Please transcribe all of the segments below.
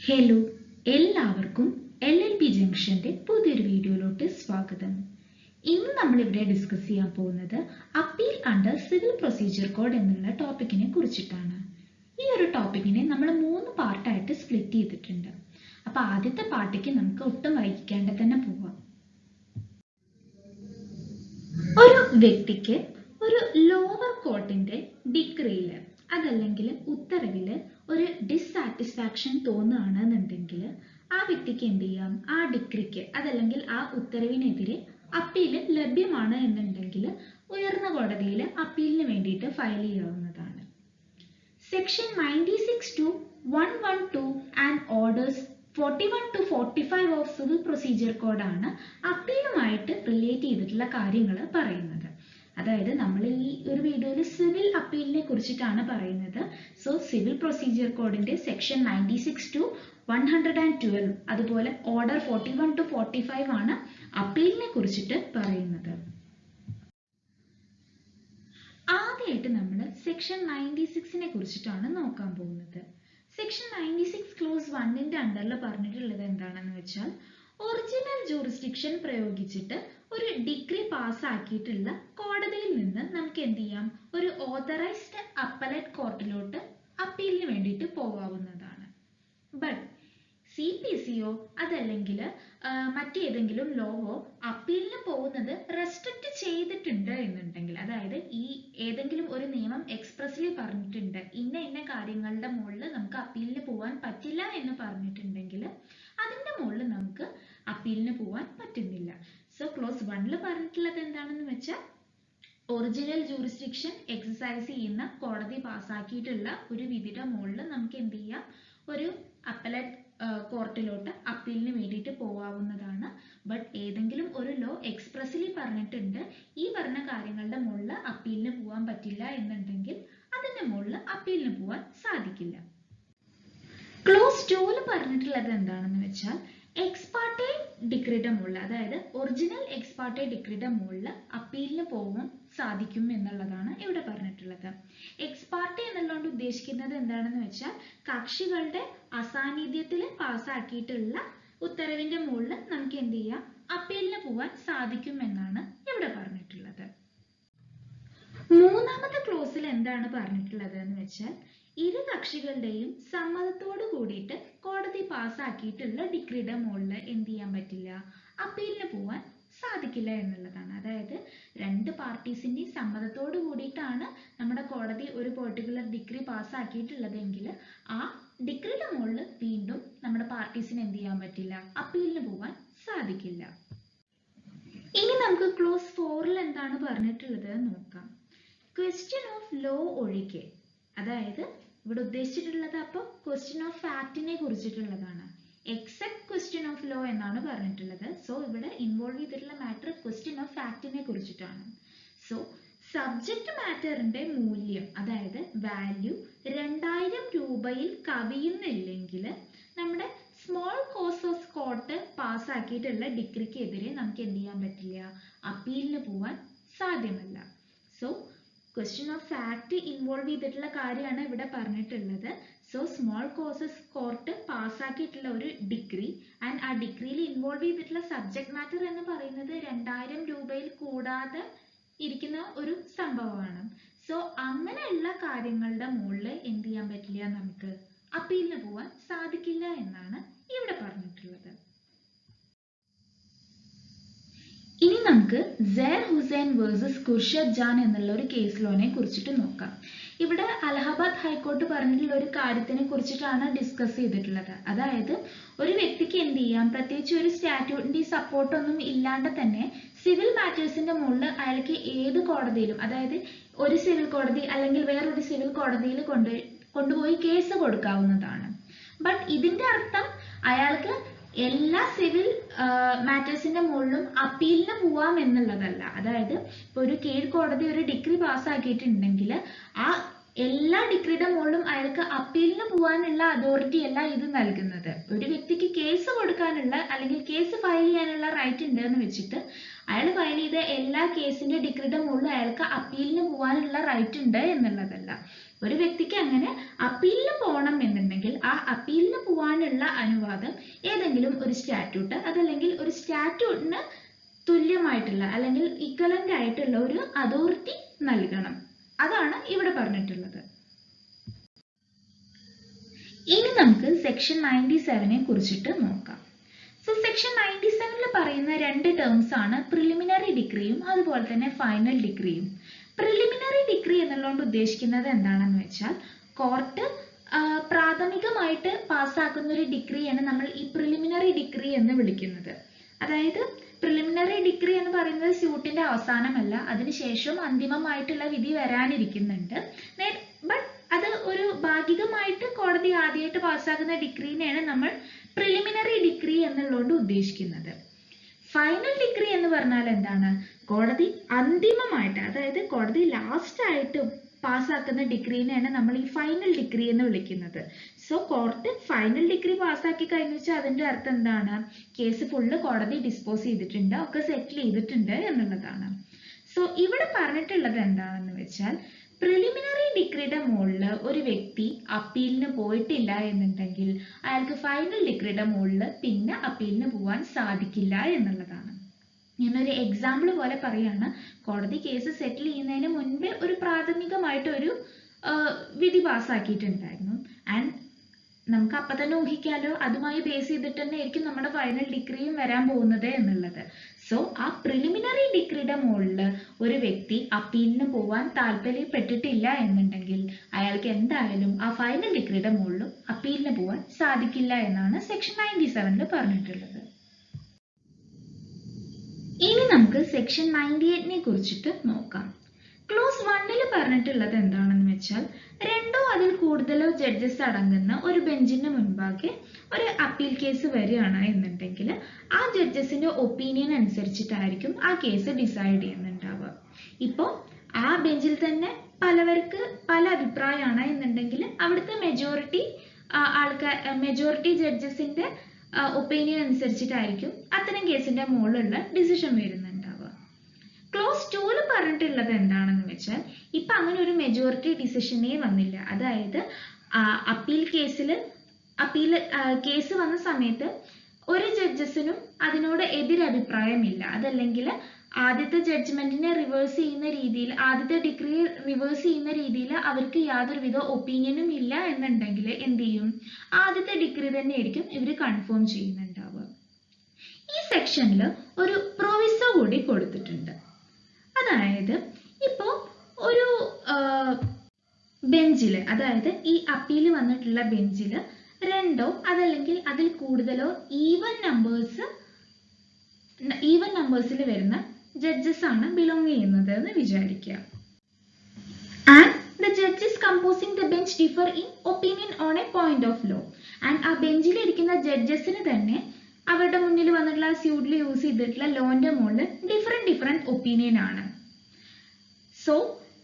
Hello, എല്ലാവർക്കും LLP ജംഗ്ഷന്റെ പുതിയൊരു വീഡിയോയിലോട്ട് സ്വാഗതം. ഇന്ന് നമ്മളിവിടെ ഡിസ്കസ് ചെയ്യാൻ പോകുന്നത് appeal under civil procedure code എന്നുള്ള ടോപ്പിക്കിനെ കുറിച്ചിട്ടാണ്. ഈ ഒരു ടോപ്പിക്കിനെ നമ്മൾ 3 പാർട്ടായിട്ട് സ്പ്ലിറ്റ് ചെയ്തിട്ടുണ്ട്. അപ്പൊ ആദ്യത്തെ പാർട്ടിക്ക് നമുക്ക് ഒട്ടും വൈകിക്കാണ്ട് തന്നെ പോവാം. ഒരു വ്യക്തിക്ക് ഒരു ലോവർ കോർട്ടിന്റെ ഡിഗ്രിയില് അതല്ലെങ്കിൽ ഉത്തരവില് ഒരു ഡിസ്സാറ്റിസ്ഫാക്ഷൻ തോന്നുകയാണെന്നുണ്ടെങ്കിൽ ആ വ്യക്തിക്ക് എന്ത് ചെയ്യാം? ആ ഡിഗ്രിക്ക് അതല്ലെങ്കിൽ ആ ഉത്തരവിനെതിരെ അപ്പീല് ലഭ്യമാണ് എന്നുണ്ടെങ്കിൽ ഉയർന്ന കോടതിയിൽ അപ്പീലിന് വേണ്ടിയിട്ട് ഫയൽ ചെയ്യാവുന്നതാണ്. Section 96 to 112 and orders 41 to 45 of civil procedure കോഡാണ് അപ്പീലുമായിട്ട് റിലേറ്റ് ചെയ്തിട്ടുള്ള കാര്യങ്ങൾ പറയുന്നത്. അതായത് നമ്മൾ ഈ ഒരു വീഡിയോയിൽ സിവിൽ അപ്പീലിനെ കുറിച്ചിട്ടാണ് പറയുന്നത്. സോ സിവിൽ പ്രൊസീജിയർ കോഡിന്റെ സെക്ഷൻ 96 to 112 അതുപോലെ ഓർഡർ 41 to 45 ആണ് അപ്പീലിനെ കുറിച്ചിട്ട് പറയുന്നത്. ആദ്യമായിട്ട് നമ്മൾ സെക്ഷൻ 96നെ കുറിച്ചിട്ടാണ് നോക്കാൻ പോകുന്നത്. സെക്ഷൻ 96 ക്ലോസ് 1ന്റെ അണ്ടറിൽ പറഞ്ഞിട്ടുള്ളത് എന്താണെന്ന് വെച്ചാൽ ഒറിജിനൽ ജൂറിസ്ഡിക്ഷൻ പ്രയോഗിച്ചിട്ട് ഒരു ഡിഗ്രി പാസ്സാക്കിയിട്ടുള്ള കോടതിയിൽ നിന്ന് നമുക്ക് എന്ത് ചെയ്യാം? ഒരു ഓതറൈസ്ഡ് അപ്പലേറ്റ് കോർട്ടിലോട്ട് അപ്പീലിന് വേണ്ടിയിട്ട് പോകാവുന്നതാണ്. ബട്ട് CPCയോ അതല്ലെങ്കിൽ മറ്റേതെങ്കിലും ലോവോ അപ്പീലിന് പോകുന്നത് റെസ്ട്രിക്റ്റ് ചെയ്തിട്ടുണ്ട് എന്നുണ്ടെങ്കിൽ, അതായത് ഈ ഏതെങ്കിലും ഒരു നിയമം എക്സ്പ്രസ്ലി പറഞ്ഞിട്ടുണ്ട് ഇന്ന ഇന്ന കാര്യങ്ങളുടെ മുകളിൽ നമുക്ക് അപ്പീലിന് പോകാൻ പറ്റില്ല എന്ന് പറഞ്ഞിട്ടുണ്ടെങ്കിൽ അതിന്റെ മുകളിൽ നമുക്ക് അപ്പീലിന് പോകാൻ പറ്റുന്നില്ല. സോ ക്ലോസ് 1ൽ പറഞ്ഞിട്ടുള്ളത് എന്താണെന്ന് വെച്ചാൽ ഒറിജിനൽ ജൂറിസ്ഡിക്ഷൻ എക്സസൈസ് ചെയ്യുന്ന കോടതി പാസ്സാക്കിയിട്ടുള്ള ഒരു വിധിയുടെ മുകളിൽ നമുക്ക് എന്ത് ചെയ്യാം? ഒരു അപ്പലേറ്റ് കോർട്ടിലോട്ട് അപ്പീലിന് വേണ്ടിയിട്ട് പോകാവുന്നതാണ്. ബട്ട് ഏതെങ്കിലും ഒരു ലോ എക്സ്പ്രസ്ലി പറഞ്ഞിട്ടുണ്ട് ഈ പറഞ്ഞ കാര്യങ്ങളുടെ മുകളിൽ അപ്പീലിന് പോകാൻ പറ്റില്ല എന്നുണ്ടെങ്കിൽ അതിന്റെ മുകളിൽ അപ്പീലിന് പോകാൻ സാധിക്കില്ല. ക്ലോസ് 2ൽ പറഞ്ഞിട്ടുള്ളത് എന്താണെന്ന് വെച്ചാൽ എക്സ്പാർട്ടെ ഡിഗ്രിയുടെ മുകളിൽ, അതായത് ഒറിജിനൽ എക്സ്പാർട്ടെ ഡിഗ്രിയുടെ മുകളിൽ അപ്പീലിന് പോകാൻ സാധിക്കും എന്നുള്ളതാണ് ഇവിടെ പറഞ്ഞിട്ടുള്ളത്. എക്സ്പാർട്ടെ എന്നുള്ളതുകൊണ്ട് ഉദ്ദേശിക്കുന്നത് എന്താണെന്ന് വെച്ചാൽ കക്ഷികളുടെ അസാന്നിധ്യത്തിൽ പാസ്സാക്കിയിട്ടുള്ള ഉത്തരവിന്റെ മുകളിൽ നമുക്ക് എന്ത് ചെയ്യാം? അപ്പീലിന് പോകാൻ സാധിക്കും എന്നാണ് ഇവിടെ പറഞ്ഞിട്ടുള്ളത്. മൂന്നാമത്തെ ക്ലോസിൽ എന്താണ് പറഞ്ഞിട്ടുള്ളത് എന്ന് വെച്ചാൽ ഇരു കക്ഷികളുടെയും സമ്മതത്തോട് കൂടിയിട്ട് കോടതി പാസ്സാക്കിയിട്ടുള്ള ഡിഗ്രിയുടെ മുകളിൽ എന്ത് ചെയ്യാൻ പറ്റില്ല? അപ്പീലിന് പോകാൻ സാധിക്കില്ല എന്നുള്ളതാണ്. അതായത് രണ്ട് പാർട്ടീസിന്റെയും സമ്മതത്തോട് കൂടിയിട്ടാണ് നമ്മുടെ കോടതി ഒരു പെർട്ടിക്കുലർ ഡിഗ്രി പാസ്സാക്കിയിട്ടുള്ളതെങ്കിൽ ആ ഡിഗ്രിയുടെ മുകളിൽ വീണ്ടും നമ്മുടെ പാർട്ടീസിന് എന്ത് ചെയ്യാൻ പറ്റില്ല? അപ്പീലിന് പോകാൻ സാധിക്കില്ല. ഇനി നമുക്ക് ക്ലോസ് 4ൽ എന്താണ് പറഞ്ഞിട്ടുള്ളത് നോക്കാം. ക്വസ്റ്റ്യൻ ഓഫ് ലോ ഒഴികെ, അതായത് ഇവിടെ ഉദ്ദേശിച്ചിട്ടുള്ളത് അപ്പോൾ ക്വസ്റ്റ്യൻ ഓഫ് ഫാക്റ്റിനെ കുറിച്ചിട്ടുള്ളതാണ്. എക്സെപ്റ്റ് ക്വസ്റ്റ്യൻ ഓഫ് ലോ എന്നാണ് പറഞ്ഞിട്ടുള്ളത്. സോ ഇവിടെ ഇൻവോൾവ് ചെയ്തിട്ടുള്ള മാറ്റർ ക്വസ്റ്റ്യൻ ഓഫ് ഫാക്റ്റിനെ കുറിച്ചിട്ടാണ്. സോ സബ്ജക്റ്റ് മാറ്ററിന്റെ മൂല്യം, അതായത് വാല്യൂ 2000 രൂപയിൽ കവിയുന്നില്ലെങ്കിൽ നമ്മുടെ സ്മോൾ കോസസ് കോർട്ട് പാസ്സാക്കിയിട്ടുള്ള ഡിഗ്രിക്ക് എതിരെ നമുക്ക് എന്ത് ചെയ്യാൻ പറ്റില്ല? അപ്പീലിന് പോകാൻ സാധ്യമല്ല. So question of fact involve ചെയ്തിട്ടുള്ള കാര്യമാണ് ഇവിടെ പറഞ്ഞിട്ടുള്ളത്. സോ സ്മോൾ കോസസ് കോർട്ട് പാസ്സാക്കിയിട്ടുള്ള ഒരു ഡിഗ്രി ആൻഡ് ആ ഡിഗ്രിയിൽ ഇൻവോൾവ് ചെയ്തിട്ടുള്ള സബ്ജക്ട് മാറ്റർ എന്ന് പറയുന്നത് 2000 രൂപയിൽ കൂടാതെ ഇരിക്കുന്ന ഒരു സംഭവമാണ്. സോ അങ്ങനെയുള്ള കാര്യങ്ങളുടെ മുകളിൽ എന്ത് ചെയ്യാൻ പറ്റില്ല? നമുക്ക് അപ്പീലിന് പോകാൻ സാധിക്കില്ല എന്നാണ് ഇവിടെ പറഞ്ഞിട്ടുള്ളത്. ഇനി നമുക്ക് സേർ ഹുസൈൻ വേഴ്സസ് ഖുർഷദ് ജാൻ എന്നുള്ള ഒരു കേസ് ലോനെ കുറിച്ചിട്ട് നോക്കാം. ഇവിടെ അലഹബാദ് ഹൈക്കോർട്ട് പറഞ്ഞിട്ടുള്ള ഒരു കാര്യത്തിനെ കുറിച്ചിട്ടാണ് ഡിസ്കസ് ചെയ്തിട്ടുള്ളത്. അതായത് ഒരു വ്യക്തിക്ക് എന്ത് ചെയ്യാം? പ്രത്യേകിച്ച് ഒരു സ്റ്റാറ്റ്യൂട്ടിന്റെ സപ്പോർട്ടൊന്നും ഇല്ലാണ്ട് തന്നെ സിവിൽ മാറ്റേഴ്സിന്റെ മുകളിൽ അയാൾക്ക് ഏത് കോടതിയിലും, അതായത് ഒരു സിവിൽ കോടതി അല്ലെങ്കിൽ വേറൊരു സിവിൽ കോടതിയിൽ കൊണ്ടുപോയി കേസ് കൊടുക്കാവുന്നതാണ്. ബട്ട് ഇതിന്റെ അർത്ഥം അയാൾക്ക് എല്ലാ സിവിൽ മാറ്റേഴ്സിന്റെ മുകളിലും അപ്പീലിന് പോവാം എന്നുള്ളതല്ല. അതായത് ഇപ്പൊ ഒരു കീഴ്ക്കോടതി ഒരു ഡിഗ്രി പാസ്സാക്കിയിട്ടുണ്ടെങ്കിൽ ആ എല്ലാ ഡിഗ്രിയുടെ മുകളിലും അയാൾക്ക് അപ്പീലിന് പോകാനുള്ള അതോറിറ്റി അല്ല ഇത് നൽകുന്നത്. ഒരു വ്യക്തിക്ക് കേസ് കൊടുക്കാനുള്ള അല്ലെങ്കിൽ കേസ് ഫയൽ ചെയ്യാനുള്ള റൈറ്റ് ഉണ്ട് എന്ന് വെച്ചിട്ട് അയാൾ ഫയൽ ചെയ്ത എല്ലാ കേസിന്റെ ഡിഗ്രിയുടെ മുകളിൽ അയാൾക്ക് അപ്പീലിന് പോകാനുള്ള റൈറ്റ് ഉണ്ട് എന്നുള്ളതല്ല. ഒരു വ്യക്തിക്ക് അങ്ങനെ അപ്പീലിന് പോകണം എന്നുണ്ടെങ്കിൽ ആ അപ്പീലിന് പോകാനുള്ള അനുവാദം ഏതെങ്കിലും ഒരു സ്റ്റാറ്റ്യൂട്ട് അതല്ലെങ്കിൽ ഒരു സ്റ്റാറ്റ്യൂട്ടിന് തുല്യമായിട്ടുള്ള അല്ലെങ്കിൽ ഇക്വലന്റ് ആയിട്ടുള്ള ഒരു അതോറിറ്റി നൽകണം. അതാണ് ഇവിടെ പറഞ്ഞിട്ടുള്ളത്. ഇനി നമുക്ക് സെക്ഷൻ 97നെ കുറിച്ചിട്ട് നോക്കാം. സോ സെക്ഷൻ 97ൽ പറയുന്ന രണ്ട് ടേംസ് ആണ് പ്രിലിമിനറി ഡിഗ്രിയും അതുപോലെ തന്നെ ഫൈനൽ ഡിഗ്രിയും. പ്രിലിമിനറി ഡിഗ്രി എന്നുള്ളതുകൊണ്ട് ഉദ്ദേശിക്കുന്നത് എന്താണെന്ന് വെച്ചാൽ കോർട്ട് പ്രാഥമികമായിട്ട് പാസ്സാക്കുന്ന ഒരു ഡിഗ്രിയാണ് നമ്മൾ ഈ പ്രിലിമിനറി ഡിഗ്രി എന്ന് വിളിക്കുന്നത്. അതായത് പ്രിലിമിനറി ഡിഗ്രി എന്ന് പറയുന്നത് സ്യൂട്ടിന്റെ അവസാനമല്ല, അതിനുശേഷം അന്തിമമായിട്ടുള്ള വിധി വരാനിരിക്കുന്നുണ്ട്. ബട്ട് അത് ഒരു ഭാഗികമായിട്ട് കോടതി ആദ്യമായിട്ട് പാസ്സാക്കുന്ന ഡിഗ്രീനെയാണ് നമ്മൾ പ്രിലിമിനറി ഡിഗ്രി എന്നുള്ളതുകൊണ്ട് ഉദ്ദേശിക്കുന്നത്. ഫൈനൽ ഡിഗ്രി എന്ന് പറഞ്ഞാൽ എന്താണ്? കോടതി അന്തിമമായിട്ട്, അതായത് കോടതി ലാസ്റ്റ് ആയിട്ട് പാസ്സാക്കുന്ന ഡിഗ്രീനെയാണ് നമ്മൾ ഈ ഫൈനൽ ഡിഗ്രി എന്ന് വിളിക്കുന്നത്. സോ കോർട്ട് ഫൈനൽ ഡിഗ്രി പാസ്സാക്കി കഴിഞ്ഞു വെച്ചാൽ അതിന്റെ അർത്ഥം എന്താണ്? കേസ് ഫുള്ള് കോടതി ഡിസ്പോസ് ചെയ്തിട്ടുണ്ട്, ഒക്കെ സെറ്റിൽ ചെയ്തിട്ടുണ്ട് എന്നുള്ളതാണ്. സോ ഇവിടെ പറഞ്ഞിട്ടുള്ളത് എന്താണെന്ന് വെച്ചാൽ പ്രിലിമിനറി ഡിഗ്രിയുടെ മുകളിൽ ഒരു വ്യക്തി അപ്പീലിന് പോയിട്ടില്ല എന്നുണ്ടെങ്കിൽ അയാൾക്ക് ഫൈനൽ ഡിഗ്രിയുടെ മുകളിൽ പിന്നെ അപ്പീലിന് പോകാൻ സാധിക്കില്ല എന്നുള്ളതാണ്. ഞാനൊരു എക്സാമ്പിൾ പോലെ പറയാണ്. കോടതി കേസ് സെറ്റിൽ ചെയ്യുന്നതിന് മുൻപേ ഒരു പ്രാഥമികമായിട്ടൊരു വിധി പാസ്സാക്കിയിട്ടുണ്ടായിരുന്നു. ആൻഡ് നമുക്ക് അപ്പം തന്നെ ഊഹിക്കാലോ അതുമായി ബേസ് ചെയ്തിട്ട് തന്നെ ആയിരിക്കും നമ്മുടെ ഫൈനൽ ഡിഗ്രിയും വരാൻ പോകുന്നത് എന്നുള്ളത്. സോ ആ പ്രിലിമിനറി ഡിഗ്രിയുടെ മുകളിൽ ഒരു വ്യക്തി അപ്പീലിന് പോവാൻ താല്പര്യപ്പെട്ടിട്ടില്ല എന്നുണ്ടെങ്കിൽ അയാൾക്ക് എന്തായാലും ആ ഫൈനൽ ഡിഗ്രിയുടെ മുകളിലും അപ്പീലിന് പോവാൻ സാധിക്കില്ല എന്നാണ് സെക്ഷൻ 97ൽ പറഞ്ഞിട്ടുള്ളത്. ഇനി നമുക്ക് സെക്ഷൻ 98നെ കുറിച്ചിട്ട് നോക്കാം. ക്ലോസ് 1ൽ പറഞ്ഞിട്ടുള്ളത് എന്താണെന്ന് വെച്ചാൽ രണ്ടോ അതിൽ കൂടുതലോ ജഡ്ജസ് അടങ്ങുന്ന ഒരു ബെഞ്ചിന് മുൻപാകെ ഒരു അപ്പീൽ കേസ് വരികയാണ് എന്നുണ്ടെങ്കിൽ ആ ജഡ്ജസിന്റെ ഒപ്പീനിയൻ അനുസരിച്ചിട്ടായിരിക്കും ആ കേസ് ഡിസൈഡ് ചെയ്യുന്നുണ്ടാവുക. ഇപ്പോൾ ആ ബെഞ്ചിൽ തന്നെ പലവർക്ക് പല അഭിപ്രായമാണ് എന്നുണ്ടെങ്കിൽ അവിടുത്തെ മെജോറിറ്റി ജഡ്ജസിന്റെ ഒപ്പീനിയൻ അനുസരിച്ചിട്ടായിരിക്കും അത്തരം കേസിന്റെ മുകളിലുള്ള ഡിസിഷൻ വരുന്നുണ്ടാവുക. ക്ലോസ് 2ൽ പറഞ്ഞിട്ടുള്ളത് എന്താണെന്ന് വെച്ചാൽ ഇപ്പൊ അങ്ങനെ ഒരു മെജോറിറ്റി ഡിസിഷനേ വന്നില്ല. അതായത് കേസ് വന്ന സമയത്ത് ഒരു ജഡ്ജസിനും അതിനോട് എതിരഭിപ്രായമില്ല. അതല്ലെങ്കിൽ ആദ്യത്തെ ജഡ്ജ്മെന്റിനെ റിവേഴ്സ് ചെയ്യുന്ന രീതിയിൽ, ആദ്യത്തെ ഡിഗ്രി റിവേഴ്സ് ചെയ്യുന്ന രീതിയിൽ അവർക്ക് യാതൊരുവിധ ഒപ്പീനിയനും ഇല്ല എന്നുണ്ടെങ്കിൽ എന്ത് ചെയ്യും? ആദ്യത്തെ ഡിഗ്രി തന്നെ ആയിരിക്കും ഇവർ കൺഫേം ചെയ്യുന്നുണ്ടാവുക. ഈ സെക്ഷനിൽ ഒരു പ്രൊവിസോ കൂടി കൊടുത്തിട്ടുണ്ട്. അതായത് ഇപ്പോ ഒരു ബെഞ്ചില്, അതായത് ഈ അപ്പീൽ വന്നിട്ടുള്ള ബെഞ്ചില് രണ്ടോ അതല്ലെങ്കിൽ അതിൽ കൂടുതലോ ഈവൻ നമ്പേഴ്സിൽ വരുന്ന ജഡ്ജസ് ആണ് ബിലോങ് ചെയ്യുന്നത് എന്ന് വിചാരിക്കുക. And the judges composing the bench differ in opinion on a point of law. And ആ ബെഞ്ചിൽ ഇരിക്കുന്ന ജഡ്ജസിന് തന്നെ അവരുടെ മുന്നിൽ വന്നിട്ടുള്ള സ്യൂട്ടിൽ യൂസ് ചെയ്തിട്ടുള്ള ലോന്റെ മുകളിൽ ഡിഫറെന്റ് ഒപ്പീനിയൻ ആണ്. So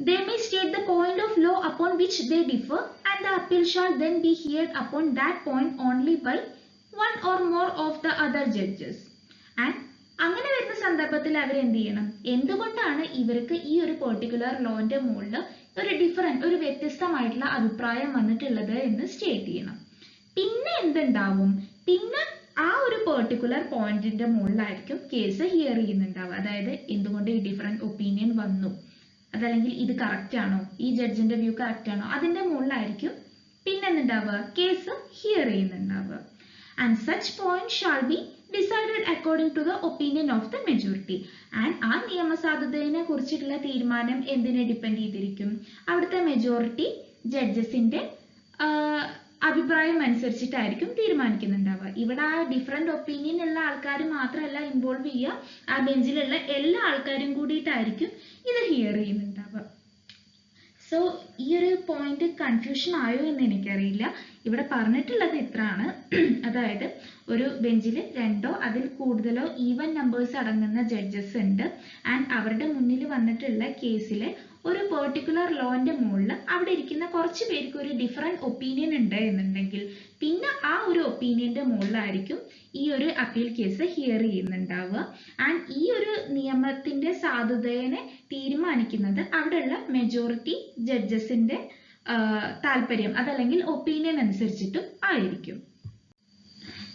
they may state the point of law upon which they differ, and the appeal shall then be heard upon that point only by one or more of the other judges. And അങ്ങനെ വരുന്ന സന്ദർഭത്തിൽ അവർ എന്ത് ചെയ്യണം? എന്തുകൊണ്ടാണ് ഇവർക്ക് ഈ ഒരു particular ലോന്റെ മുകളിൽ ഒരു വ്യത്യസ്തമായിട്ടുള്ള അഭിപ്രായം വന്നിട്ടുള്ളത് എന്ന് സ്റ്റേറ്റ് ചെയ്യണം. പിന്നെ എന്തുണ്ടാവും? പിന്നെ ആ ഒരു പെർട്ടിക്കുലർ പോയിന്റിന്റെ മുകളിലായിരിക്കും കേസ് ഹിയർ ചെയ്യുന്നുണ്ടാവുക. അതായത് എന്തുകൊണ്ട് ഈ ഡിഫറെന്റ് ഒപ്പീനിയൻ വന്നു, അതല്ലെങ്കിൽ ഇത് കറക്റ്റ് ആണോ, ഈ ജഡ്ജിന്റെ വ്യൂ കറക്റ്റ് ആണോ, അതിന്റെ മുകളിലായിരിക്കും പിന്നെ എന്തുണ്ടാവുക? കേസ് ഹിയർ ചെയ്യുന്നുണ്ടാവുക. And such point shall be decided according to the opinion of the majority. And ആ നിയമസാധുതയെ കുറിച്ചിട്ടുള്ള തീരുമാനം എന്തിനെ ഡിപ്പെൻഡ് ചെയ്തിരിക്കും? അവിടുത്തെ മെജോറിറ്റി ജഡ്ജസിന്റെ അഭിപ്രായം അനുസരിച്ചിട്ടായിരിക്കും തീരുമാനിക്കുന്നുണ്ടാവുക. ഇവിടെ ആ ഡിഫറെന്റ് ഒപ്പീനിയൻ ഉള്ള ആൾക്കാർ മാത്രമല്ല ഇൻവോൾവ് ചെയ്യുക, ആ ബെഞ്ചിലുള്ള എല്ലാ ആൾക്കാരും കൂടിയിട്ടായിരിക്കും ഇത് ഹിയർ ചെയ്യുന്നുണ്ടാവുക. സോ ഈ ഒരു പോയിന്റ് കൺഫ്യൂഷൻ ആയോ എന്ന് എനിക്കറിയില്ല. ഇവിടെ പറഞ്ഞിട്ടുള്ളത് ഇത്രയാണ്. അതായത് ഒരു ബെഞ്ചിൽ രണ്ടോ അതിൽ കൂടുതലോ ഈവൻ നമ്പേഴ്സ് അടങ്ങുന്ന ജഡ്ജസ് ഉണ്ട്. ആൻഡ് അവരുടെ മുന്നിൽ വന്നിട്ടുള്ള കേസിലെ ഒരു പെർട്ടിക്കുലർ ലോന്റെ മുകളിൽ അവിടെ ഇരിക്കുന്ന കുറച്ച് പേർക്ക് ഒരു ഡിഫറെന്റ് ഒപ്പീനിയൻ ഉണ്ട് എന്നുണ്ടെങ്കിൽ പിന്നെ ആ ഒരു ഒപ്പീനിയന്റെ മുകളിലായിരിക്കും ഈ ഒരു അപ്പീൽ കേസ് ഹിയർ ചെയ്യുന്നുണ്ടാവുക. ആൻഡ് ഈ ഒരു നിയമത്തിന്റെ സാധുതയെ തീരുമാനിക്കുന്നത് അവിടെയുള്ള മെജോറിറ്റി ജഡ്ജസിന്റെ താല്പര്യം അതല്ലെങ്കിൽ ഒപ്പീനിയൻ അനുസരിച്ചിട്ടും ആയിരിക്കും.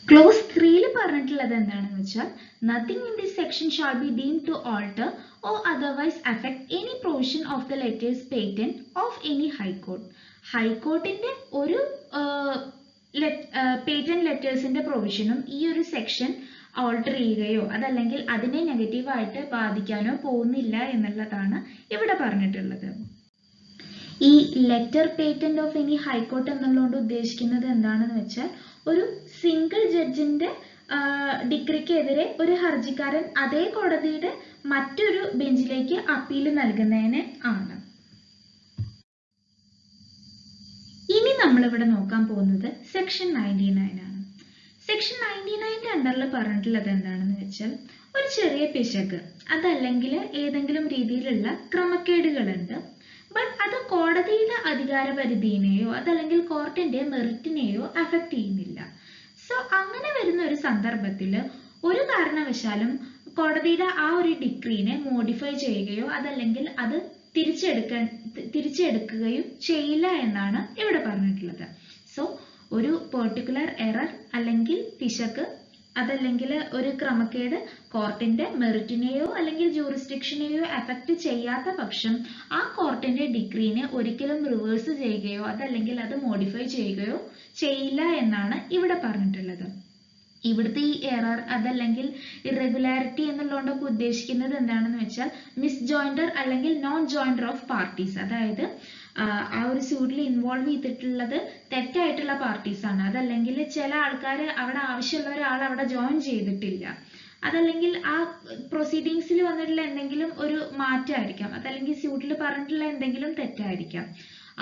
ക്ലോസ് 3 പറഞ്ഞിട്ടുള്ളത് എന്താണെന്ന് വെച്ചാൽ nothing in this section shall be deemed to alter or otherwise affect any provision of the letters patent of any high court. ഹൈക്കോർട്ടിന്റെ ഒരു പേറ്റന്റ് ലെറ്റേഴ്സിന്റെ പ്രൊവിഷനും ഈ ഒരു സെക്ഷൻ ഓൾട്ടർ ചെയ്യുകയോ അതല്ലെങ്കിൽ അതിനെ നെഗറ്റീവായിട്ട് ബാധിക്കാനോ പോകുന്നില്ല എന്നുള്ളതാണ് ഇവിടെ പറഞ്ഞിട്ടുള്ളത്. ഈ letter patent of any high court എന്നുള്ളതുകൊണ്ട് ഉദ്ദേശിക്കുന്നത് എന്താണെന്ന് വെച്ചാൽ ഒരു സിംഗിൾ ജഡ്ജിന്റെ ഡിഗ്രിക്കെതിരെ ഒരു ഹർജിക്കാരൻ അതേ കോടതിയുടെ മറ്റൊരു ബെഞ്ചിലേക്ക് അപ്പീൽ നൽകുന്നതിന് ആണ്. ഇനി നമ്മളിവിടെ നോക്കാൻ പോകുന്നത് സെക്ഷൻ 99 ആണ്. സെക്ഷൻ 99ന്റെ അണ്ടറിൽ പറഞ്ഞിട്ടുള്ളത് എന്താണെന്ന് വെച്ചാൽ ഒരു ചെറിയ പിശക് അതല്ലെങ്കിൽ ഏതെങ്കിലും രീതിയിലുള്ള ക്രമക്കേടുകളുണ്ട്, ബട്ട് അത് കോടതിയുടെ അധികാരപരിധിയെയോ അതല്ലെങ്കിൽ കോർട്ടിന്റെ മെറിറ്റിനെയോ അഫക്റ്റ് ചെയ്യുന്നില്ല. സോ അങ്ങനെ വരുന്ന ഒരു സന്ദർഭത്തിൽ ഒരു കാരണവശാലും കോടതിയുടെ ആ ഒരു ഡിഗ്രീനെ മോഡിഫൈ ചെയ്യുകയോ അതല്ലെങ്കിൽ അത് തിരിച്ചെടുക്കുകയും ചെയ്യില്ല എന്നാണ് ഇവിടെ പറഞ്ഞിട്ടുള്ളത്. സോ ഒരു പെർട്ടിക്കുലർ എറർ അല്ലെങ്കിൽ പിശക് അതല്ലെങ്കിൽ ഒരു ക്രമക്കേട് കോർട്ടിന്റെ മെറിറ്റിനെയോ അല്ലെങ്കിൽ ജൂറിസ്ഡിക്ഷനെയോ അഫക്റ്റ് ചെയ്യാത്ത പക്ഷം ആ കോർട്ടിന്റെ ഡിഗ്രീനെ ഒരിക്കലും റിവേഴ്സ് ചെയ്യുകയോ അതല്ലെങ്കിൽ അത് മോഡിഫൈ ചെയ്യുകയോ ചെയ്യില്ല എന്നാണ് ഇവിടെ പറഞ്ഞിട്ടുള്ളത്. ഇവിടുത്തെ ഈ എറർ അതല്ലെങ്കിൽ ഇറഗുലാരിറ്റി എന്നുള്ളതുകൊണ്ടൊക്കെ ഉദ്ദേശിക്കുന്നത് എന്താണെന്ന് വെച്ചാൽ മിസ്ജോയിൻഡർ അല്ലെങ്കിൽ നോൺ ജോയിൻഡർ ഓഫ് പാർട്ടീസ്, അതായത് ആ ഒരു സ്യൂട്ടിൽ ഇൻവോൾവ് ചെയ്തിട്ടുള്ളത് തെറ്റായിട്ടുള്ള പാർട്ടീസ് ആണ്. അതല്ലെങ്കിൽ ചില ആൾക്കാർ അവിടെ ആവശ്യമുള്ള ഒരാൾ അവിടെ ജോയിൻ ചെയ്തിട്ടില്ല, അതല്ലെങ്കിൽ ആ പ്രൊസീഡിങ്സിൽ വന്നിട്ടുള്ള എന്തെങ്കിലും ഒരു മാറ്റമായിരിക്കാം, അതല്ലെങ്കിൽ സ്യൂട്ടിൽ പറഞ്ഞിട്ടുള്ള എന്തെങ്കിലും തെറ്റായിരിക്കാം.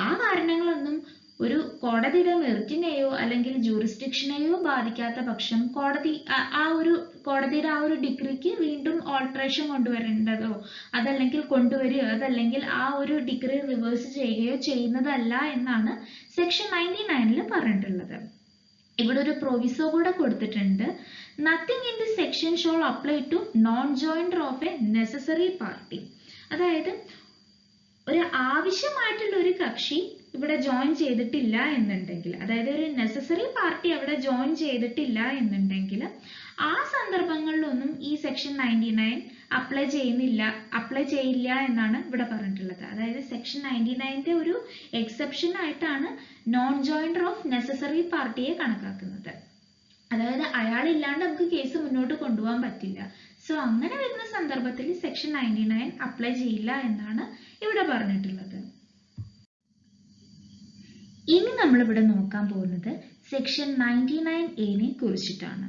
ആ കാരണങ്ങളൊന്നും ഒരു കോടതിയുടെ മെറിറ്റിനെയോ അല്ലെങ്കിൽ ജൂറിസ്ഡിക്ഷനെയോ ബാധിക്കാത്ത പക്ഷം കോടതിയുടെ ആ ഒരു ഡിഗ്രിക്ക് വീണ്ടും ഓൾട്ടറേഷൻ കൊണ്ടുവരേണ്ടതോ അതല്ലെങ്കിൽ കൊണ്ടുവരികയോ അതല്ലെങ്കിൽ ആ ഒരു ഡിഗ്രി റിവേഴ്സ് ചെയ്യുകയോ ചെയ്യുന്നതല്ല എന്നാണ് സെക്ഷൻ 99ൽ പറഞ്ഞിട്ടുള്ളത്. ഇവിടെ ഒരു പ്രൊവിസോ കൂടെ കൊടുത്തിട്ടുണ്ട്. Nothing in this section shall apply to non joinder of a necessary party. അതായത് ഒരു ആവശ്യമായിട്ടുള്ള ഒരു കക്ഷി ഇവിടെ ജോയിൻ ചെയ്തിട്ടില്ല എന്നുണ്ടെങ്കിൽ, അതായത് ഒരു നെസസറി പാർട്ടി അവിടെ ജോയിൻ ചെയ്തിട്ടില്ല എന്നുണ്ടെങ്കിൽ ആ സന്ദർഭങ്ങളിലൊന്നും ഈ സെക്ഷൻ 99 അപ്ലൈ ചെയ്യില്ല എന്നാണ് ഇവിടെ പറഞ്ഞിട്ടുള്ളത്. അതായത് സെക്ഷൻ 99ന്റെ ഒരു എക്സെപ്ഷൻ ആയിട്ടാണ് നോൺ ജോയിൻഡർ ഓഫ് നെസസറി പാർട്ടിയെ കണക്കാക്കുന്നത്. അതായത് അയാളില്ലാണ്ട് നമുക്ക് കേസ് മുന്നോട്ട് കൊണ്ടുപോകാൻ പറ്റില്ല. സോ അങ്ങനെ വരുന്ന സന്ദർഭത്തിൽ സെക്ഷൻ 99 അപ്ലൈ ചെയ്യില്ല എന്നാണ് ഇവിടെ പറഞ്ഞിട്ടുള്ളത്. ഇനി നമ്മളിവിടെ നോക്കാൻ പോകുന്നത് സെക്ഷൻ 99A കുറിച്ചിട്ടാണ്.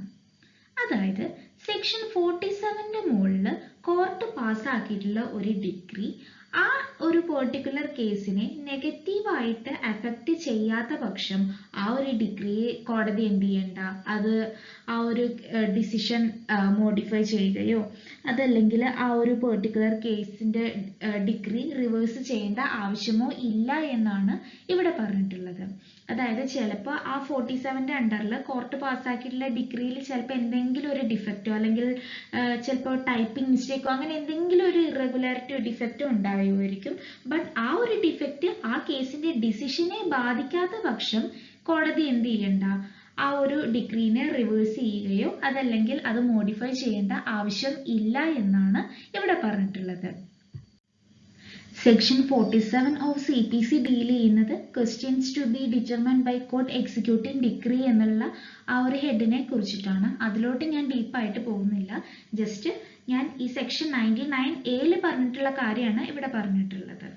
അതായത് സെക്ഷൻ 47ന്റെ മുകളിൽ കോർട്ട് പാസ്സാക്കിയിട്ടുള്ള ഒരു ഡിഗ്രി ആ ഒരു പെർട്ടിക്കുലർ കേസിനെ നെഗറ്റീവായിട്ട് അഫക്റ്റ് ചെയ്യാത്ത പക്ഷം ആ ഒരു ഡിഗ്രിയെ കോടതി എന്ത് ചെയ്യണ്ട, അത് ആ ഒരു ഡിസിഷൻ മോഡിഫൈ ചെയ്യുകയോ അതല്ലെങ്കിൽ ആ ഒരു പെർട്ടിക്കുലർ കേസിന്റെ ഡിഗ്രി റിവേഴ്സ് ചെയ്യേണ്ട ആവശ്യമോ ഇല്ല എന്നാണ് ഇവിടെ പറഞ്ഞിട്ടുള്ളത്. അതായത് ചിലപ്പോൾ ആ 47ന്റെ അണ്ടറിൽ കോർട്ട് പാസ്സാക്കിയിട്ടുള്ള ഡിഗ്രിയിൽ ചിലപ്പോൾ എന്തെങ്കിലും ഒരു ഡിഫക്റ്റോ അല്ലെങ്കിൽ ചിലപ്പോൾ ടൈപ്പിംഗ് മിസ്റ്റേക്കോ അങ്ങനെ എന്തെങ്കിലും ഒരു ഇറഗുലാരിറ്റിയോ ഡിഫക്റ്റോ ഉണ്ടാവുമായിരിക്കും. ബട്ട് ആ ഒരു ഡിഫക്റ്റ് ആ കേസിന്റെ ഡിസിഷനെ ബാധിക്കാത്ത പക്ഷം കോടതി എന്ത് ചെയ്യണ്ട, ആ ഒരു ഡിഗ്രീനെ റിവേഴ്സ് ചെയ്യുകയോ അതല്ലെങ്കിൽ അത് മോഡിഫൈ ചെയ്യേണ്ട ആവശ്യം ഇല്ല എന്നാണ് ഇവിടെ പറഞ്ഞിട്ടുള്ളത്. സെക്ഷൻ 47 ഓഫ് CPC ഡീൽ ചെയ്യുന്നത് questions to be determined by court executing decree എന്നുള്ള ആ ഒരു ഹെഡിനെ കുറിച്ചിട്ടാണ്. അതിലോട്ട് ഞാൻ ഡീപ്പായിട്ട് പോകുന്നില്ല. ജസ്റ്റ് ഞാൻ ഈ സെക്ഷൻ 99A പറഞ്ഞിട്ടുള്ള കാര്യമാണ് ഇവിടെ പറഞ്ഞിട്ടുള്ളത്.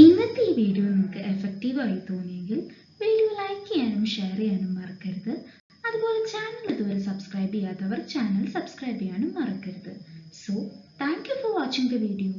ഇന്നത്തെ ഈ വീഡിയോ നിങ്ങൾക്ക് എഫക്റ്റീവായി തോന്നിയെങ്കിൽ വീഡിയോ ലൈക്ക് ചെയ്യാനും ഷെയർ ചെയ്യാനും മറക്കരുത്. അതുപോലെ ചാനൽ ഇതുവരെ സബ്സ്ക്രൈബ് ചെയ്യാത്തവർ ചാനൽ സബ്സ്ക്രൈബ് ചെയ്യാനും മറക്കരുത്. So, thank you for watching the video.